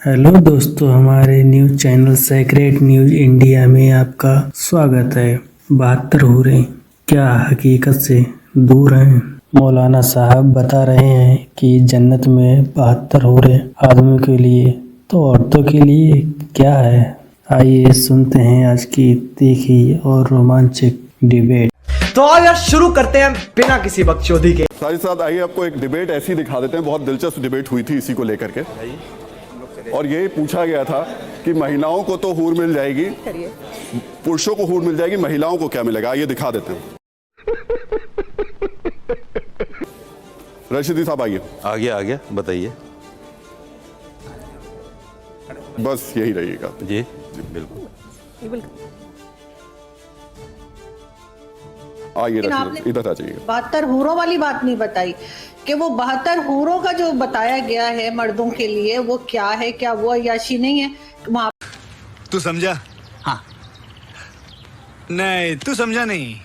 Hello दोस्तों, हमारे news channel secret news India में आपका स्वागत है। 72 हूरें क्या हकीकत से दूर हैं? मौलाना साहब बता रहे हैं कि जन्नत में 72 हूरें आदमियों के लिए, तो औरतों के लिए क्या है? आइए सुनते हैं आज की तीखी और रोमांचक डिबेट। तो आज यार शुरू करते हैं बिना किसी बकचोदी के। साथ आइए आपको एक डिबेट ऐसी दिखा देते हैं। बहुत दिलचस्प डिबेट हुई थी इसी को लेकर के, और यही पूछा गया था कि महिलाओं को तो हूर मिल जाएगी, पुरुषों को हूर मिल जाएगी, महिलाओं को क्या मिलेगा? ये दिखा देते हैं। रशीदी साहब आइए। आ गया बताइए। बस यही रहिएगा जी बिल्कुल। आइए रशीदी, इधर आ जाइए। 72 हूरों वाली बात नहीं बताई कि वो 72 हूरों का जो बताया गया है मर्दों के लिए वो क्या है? क्या वो अय्याशी नहीं है? वहाँ तू समझा? हाँ नहीं तू समझा नहीं।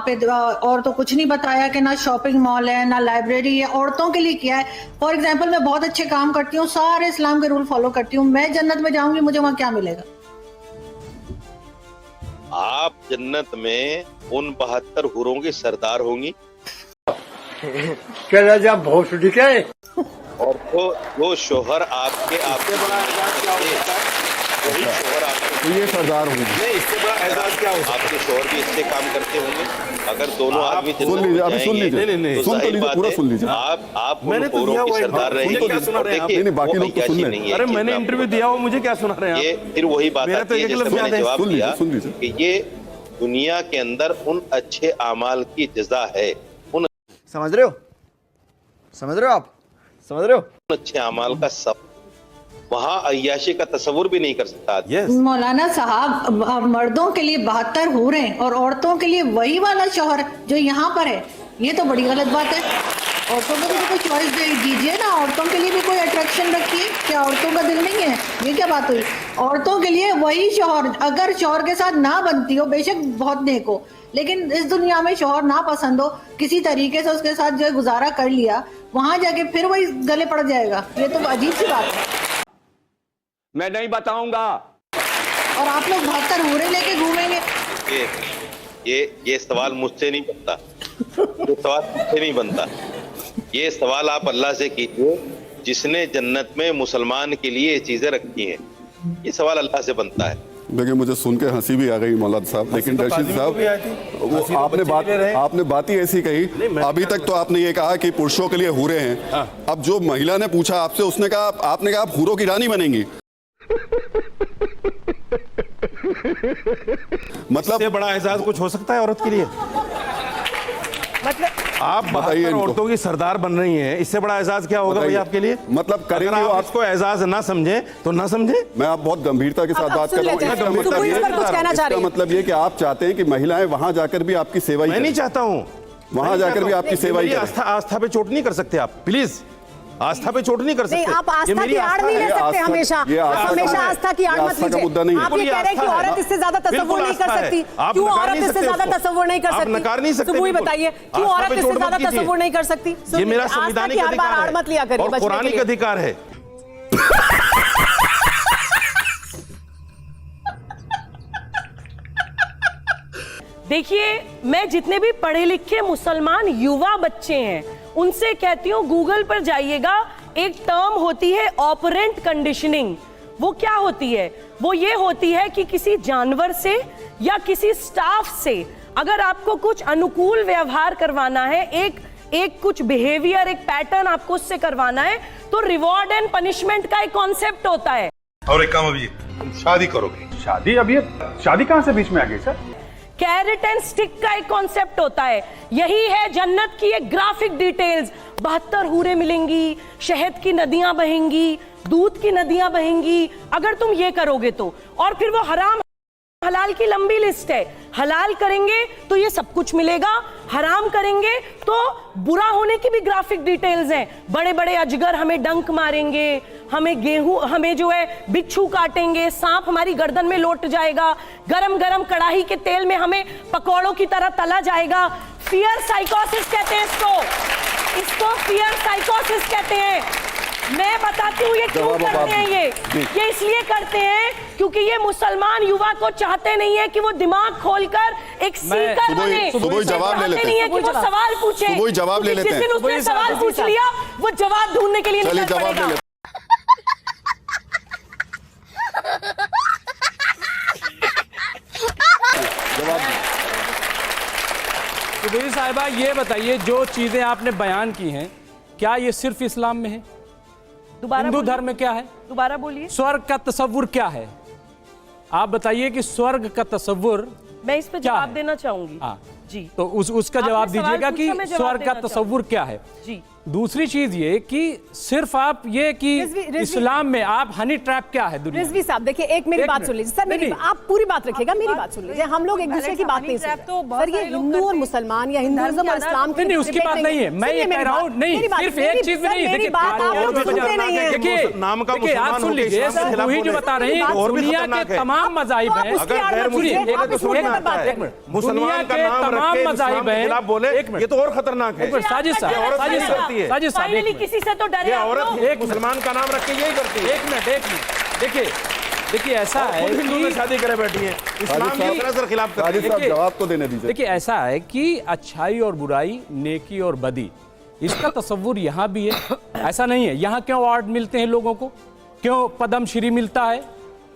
पे और तो कुछ नहीं बताया कि ना शॉपिंग मॉल है ना लाइब्रेरी है। औरतों के लिए क्या है? फॉर एग्जाम्पल मैं बहुत अच्छे काम करती हूँ, सारे इस्लाम के रूल फॉलो करती हूँ, मैं जन्नत में जाऊंगी, मुझे वहाँ क्या मिलेगा? आप जन्नत में उन 72 हूरों की सरदार होंगी। क्या राजा बहुत दिखे। और वो शोहर आपके बड़ा एजाज क्या होता है? वही शोहर आपके, तो ये सरदार होंगे। नहीं, इससे बड़ा एजाज क्या होता है? आपके शोहर भी अच्छे काम करते होंगे। अगर दोनों आदमी सुन लीजिए, अभी सुन लीजिए, तो सुन तो जाहिर लीजिए, बात पूरा है, सुन लीजिए। आप मैंने उन तो हूरों दिया की हुआ सरदार है, रहेंगे। क्या सुना रहे हैं आप? नहीं, बाकी लोग तो सुन रहे हैं। अरे मैंने इंटरव्यू दिया हुआ, मुझे क्या सुना रहे हैं ये आप? फिर वही बात मेरा तो आती है एक जैसे लफ्ज़ मैंने याद है। जवाब दिया सुन लीजिए। कि ये दुनिया के अंदर उन अच्छे आमाल की जजा है। उन समझ रहे हो? समझ रहे हो आप? समझ रहे हो? अच्छे अमाल का सब वहाँ अय्याशी का तस्वुर भी नहीं कर सकता आदमी। मौलाना साहब, मर्दों के लिए 72 हूरें और औरतों के लिए वही वाला शौहर जो यहाँ पर है, ये तो बड़ी गलत बात है। औरतों को भी कोई चॉइस दीजिए ना, औरतों के लिए भी कोई अट्रैक्शन रखिए। क्या औरतों का दिल नहीं है? ये क्या बात हुई? औरतों के लिए वही शौहर, अगर शौहर के साथ ना बनती हो, बेशक बहुत नेक हो, लेकिन इस दुनिया में शौहर ना पसंद हो, किसी तरीके से उसके साथ जो है गुजारा कर लिया, वहां जाके फिर वही गले पड़ जाएगा। ये तो अजीब सी बात है। मैं नहीं बताऊंगा। और आप लोग 72 हूरें लेके घूमेंगे। ये सवाल मुझसे नहीं बनता। ये सवाल मुझसे नहीं बनता। ये सवाल आप अल्लाह से कीजिए जिसने जन्नत में मुसलमान के लिए ये चीजें रखी हैं। ये सवाल अल्लाह से बनता है। देखिए, मुझे सुन के हंसी भी आ गई मौलाना साहब, लेकिन रशीद साहब वो आपने बात ही ऐसी कही। अभी तक तो आपने ये कहा कि पुरुषों के लिए हूरें हैं। अब जो महिला ने पूछा आपसे, उसने कहा, आपने कहा आप हूरों की रानी बनेंगी। मतलब इससे बड़ा एजाज कुछ हो सकता है औरत के लिए? मतलब आप बताइए 72 औरतों की सरदार बन रही हैं, इससे बड़ा एजाज क्या होगा भैया आपके लिए? मतलब करेंगे अगर आप आप इसको एजाज ना समझे तो ना समझे। मैं आप बहुत गंभीरता के साथ बात कर रहा हूँ। इसका मतलब ये कि आप चाहते हैं कि महिलाएं वहां जाकर भी आपकी सेवा ही मैं नहीं चाहता हूँ वहां जाकर भी आपकी सेवा ही करें। आस्था पे चोट नहीं कर सकते आप, प्लीज। आस्था पे चोट नहीं कर सकते। नहीं, आप आस्था की आड़ नहीं ले सकते हमेशा। हमेशा आस्था की आड़ मत लीजिए। आप ये कह रहे हैं कि औरत इससे ज्यादा तसव्वुर नहीं कर सकती। क्यों औरत इससे ज्यादा तसव्वुर नहीं कर सकती? नकार नहीं सकते। तो वही बताइए, क्यों औरत इससे ज्यादा तसव्वुर नहीं कर सकती? ये मेरा संवैधानिक अधिकार है और पुरानिक अधिकार है। देखिए, मैं जितने भी पढ़े लिखे मुसलमान युवा बच्चे हैं उनसे कहती हूँ, गूगल पर जाइएगा, एक टर्म होती है ऑपरेंट कंडीशनिंग। वो क्या होती है? वो ये होती है कि किसी जानवर से या किसी स्टाफ से अगर आपको कुछ अनुकूल व्यवहार करवाना है, एक कुछ बिहेवियर, एक पैटर्न आपको उससे करवाना है, तो रिवॉर्ड एंड पनिशमेंट का एक कॉन्सेप्ट होता है। और एक काम, अभी तुम शादी करोगे। शादी? अब ये शादी कहां से बीच में आ गई सर? कैरेट एंड स्टिक का एक कॉन्सेप्ट होता है। यही है जन्नत की एक ग्राफिक डिटेल्स। 72 हूरें मिलेंगी, शहद की नदियां बहेंगी, दूध की नदियां बहेंगी, अगर तुम ये करोगे तो। और फिर वो हराम हलाल की लंबी लिस्ट है। हलाल करेंगे तो ये सब कुछ मिलेगा, हराम करेंगे तो बुरा होने की भी ग्राफिक डिटेल्स हैं। बड़े बड़े अजगर हमें डंक मारेंगे, हमें जो है बिच्छू काटेंगे, सांप हमारी गर्दन में लौट जाएगा, गरम गरम कढ़ाई के तेल में हमें पकौड़ों की तरह तला जाएगा। फियर साइकोसिस कहते हैं इसको फियर साइकोसिस कहते हैं। मैं बताती हूँ ये क्यों करते हैं। ये इसलिए करते हैं क्योंकि ये मुसलमान युवा को चाहते नहीं है कि वो दिमाग खोलकर एक सीकर बने। सुबह जवाब ले लेते नहीं है कि वो सवाल पूछे। सुबह जवाब ले लेते हैं। जिस दिन उसने सवाल पूछ लिया वो जवाब ढूंढने के लिए चलिए निकल जवाब ले पड़ेगा। लेते तो भाई साहिबा ये बताइए, जो चीजें आपने बयान की हैं क्या ये सिर्फ इस्लाम में है? दोबारा हिंदू बोलिए। धर्म में क्या है? दोबारा बोलिए। स्वर्ग का तसव्वुर क्या है? आप बताइए कि स्वर्ग का तसव्वुर मैं इस पे क्या जवाब है? देना चाहूंगी। हाँ जी, तो उसका आपने जवाब सवाल दीजिएगा पूछा, कि मैं जवाब स्वर्ग का देना तसव्वुर क्या है। जी, दूसरी चीज ये कि सिर्फ आप ये कि रिजवी- इस्लाम में आप हनी ट्रैप क्या है दुनिया में? रिजवी साहब देखिए, एक मेरी एक बात मिनट। सुन लीजिए सर, मेरी नहीं, आप पूरी बात रखिएगा, मेरी बात सुन लीजिए। हम लोग एक दूसरे की बात नहीं सुन रहे। सर ये हिंदू और मुसलमान या हिंदुइज्म और इस्लाम नहीं, उसकी बात नहीं है। मैं ये कह रहा हूँ, नहीं सिर्फ एक चीज में नहीं। मेरी बात आप लोग सुनते नहीं है। देखिए नाम का देखिए, आप सुन लीजिए, वही जो बता रहे हैं, और भी दुनिया खतरनाक के है। तमाम मजाहिब हैं। मुसलमान का नाम तमाम रख के मजाहिब इस्लाम के हैं। खिलाफ बोले, एक मिनट। ये तो और खतरनाक है। साजिद साहब, ये औरत साजिद नहीं करती है। साहब, साजिद साहब, एक फाइनली मिनट। किसी से तो डरे ये आप औरत लोग। एक मुसलमान का नाम रख के यही करती है। एक मिनट। देखिए ऐसा है खुद हिंदू में कि शादी करे बैठी है, इस्लाम की सरासर खिलाफ कर रही है। साहब जवाब तो देने दीजिए। देखिए ऐसा है कि अच्छाई और बुराई, नेकी और बदी, इसका तसव्वुर यहाँ भी है। ऐसा नहीं है यहाँ क्यों अवार्ड मिलते हैं लोगों को, क्यों पद्म श्री मिलता है,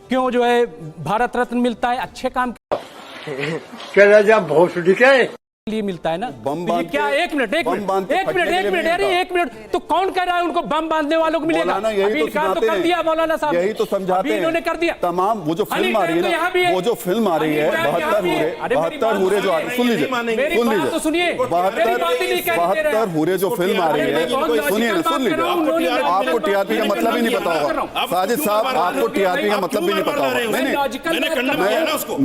क्यों जो है भारत रत्न मिलता है, अच्छे काम क्या राजा भोसड़ी क्या है? लिए मिलता है ना। बम तो ये बांध क्या, के- एक मिनट बम बांध के फटने के लिए नहीं अरे मिलता। एक मिनट, तो कौन कह रहा है उनको बम बांधने वालों को मिलेगा? मौलाना यही अभी तो इनकार समझाते कर दिया हैं, मौलाना साहब, यही तो समझाते अभी हैं। इन्होंने कर दिया। तमाम वो जो फिल्म आ रही तो यहाँ भी है है। ना, वो जो फिल्म आ रही है अरे 72 मेरी हुरे, बात 72 हुरे जो आ रही, सुन लीजिए, मेरी सुन बात तो लीजिए, सुनिए, मेरी बात ही नहीं कहने दे रहे 72 हुरे जो फिल्म आ रही है, सुनिए ना, सुन लीजिए। आपको टीआरपी का मतलब ही नहीं पता होगा साजिद साहब, आपको टीआरपी का मतलब भी नहीं पता होगा। नहीं,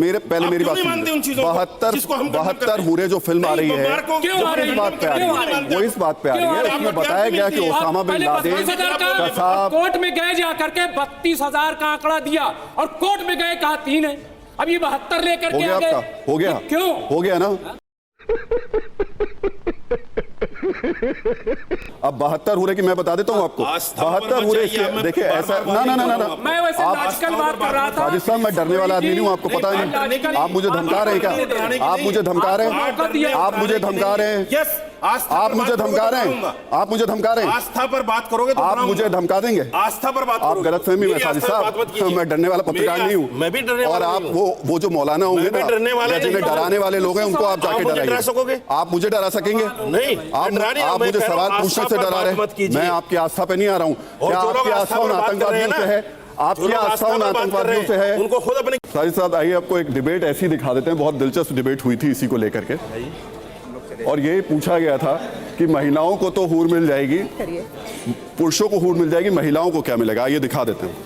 मेरे पहले मेरी बात सुनिए। 72 हुरे जो फिल्म आ रही है, वो इस बात पे आ रही है, वो इस बात पे आ रही है, उसमें बताया गया कि ओसामा बिन लादेन का साहब कोर्ट में गए जाकर के 32,000 का आंकड़ा दिया और कोर्ट में गए कहा 3 है, अब ये 72 लेकर हो के गया आ गए। आपका, हो गया, क्यों हो गया ना। अब 72 हुरे की मैं बता देता हूँ आपको। 72 हुरे देखिए ऐसा ना ना ना ना मैं वैसे लॉजिकल बात कर रहा था। साजिद साहब, मैं डरने वाला आदमी नहीं हूँ, आपको पता नहीं। आप मुझे धमका रहे हैं क्या? आप मुझे धमका रहे हैं? आप मुझे धमका रहे हैं? आप मुझे धमका रहे हैं? आप मुझे धमका रहे हैं? आस्था पर बात करोगे तो आप मुझे धमका देंगे? आस्था पर बात आप करोगे। गलतफहमी में मेरी साजिद आस्था पर बात मत साहब, कीजिए। मैं डरने वाला पत्रकार मेरी नहीं हूँ। मैं भी डरने और वाला आप नहीं हूँ। वो जो मौलाना होंगे मैं भी डरने वाला या जिन्हें नहीं हूँ। डराने वाले लोग हैं, उनको आप जाके आप मुझे डरा सकोगे? डराइए। आप मुझे डरा सकेंगे? नहीं, आप डरा नहीं, आप मैं मुझे कह रहा हूँ, सवाल पूछने आस्था से पर डरा बात रहे मत कीजिए। मैं आपकी आस्था पे नहीं आ रहा हूँ। और क्या जो लोग आपकी आस्था आस्था उन पर बात कर रहे हैं आतंकवादियों से ना, है? आपकी आस्था उन आतंकवादियों से है? उनको खुद अपने साजिद साहब आइए, आपको एक डिबेट ऐसी दिखा देते हैं। बहुत दिलचस्प डिबेट हुई थी इसी को लेकर के, और ये पूछा गया था कि महिलाओं को तो हूर मिल जाएगी, पुरुषों को हूर मिल जाएगी, महिलाओं को क्या मिलेगा? ये दिखा देते हैं।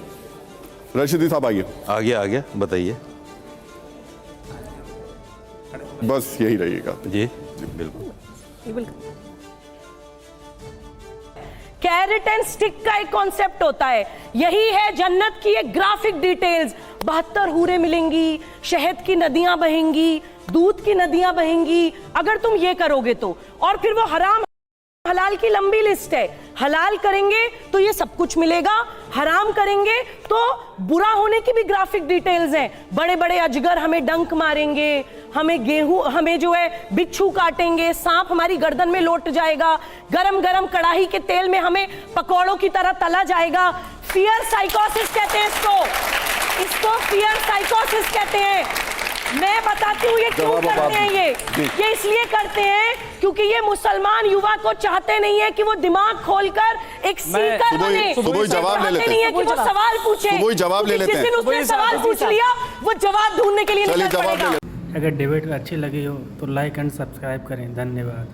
रशीदी साहब आइए। आ गया बताइए। बस यही रहिएगा जी बिल्कुल। कैरेट एंड स्टिक का एक कॉन्सेप्ट होता है, यही है जन्नत की एक ग्राफिक डिटेल्स। 72 हूरें मिलेंगी, शहद की नदियां बहेंगी, दूध की नदियां बहेंगी, अगर तुम ये करोगे तो। और फिर वो हराम हलाल की लंबी लिस्ट है। हलाल करेंगे तो ये सब कुछ मिलेगा, हराम करेंगे तो बुरा होने की भी ग्राफिक डिटेल्स हैं। बड़े बड़े अजगर हमें डंक मारेंगे, हमें गेहूं, हमें जो है बिच्छू काटेंगे, सांप हमारी गर्दन में लौट जाएगा, गरम गरम कढ़ाई के तेल में हमें पकौड़ों की तरह तला जाएगा। फियर साइकोसिस कहते हैं इसको फियर साइकोसिस कहते हैं। मैं बताती हूँ ये क्यों करते हैं। ये इसलिए करते हैं क्योंकि ये मुसलमान युवा को चाहते नहीं है कि वो दिमाग खोलकर एक सीकर बने। सुबह जवाब ले लेते नहीं है कि वो सवाल पूछे। सुबह जवाब ले लेते हैं। जिस दिन उसने सवाल पूछ लिया वो जवाब ढूंढने के लिए चलिए निकल जवाब ले पड़ेगा। लेते हैं। अगर डिबेट अच्छी लगी हो तो लाइक एंड सब्सक्राइब करें। धन्यवाद।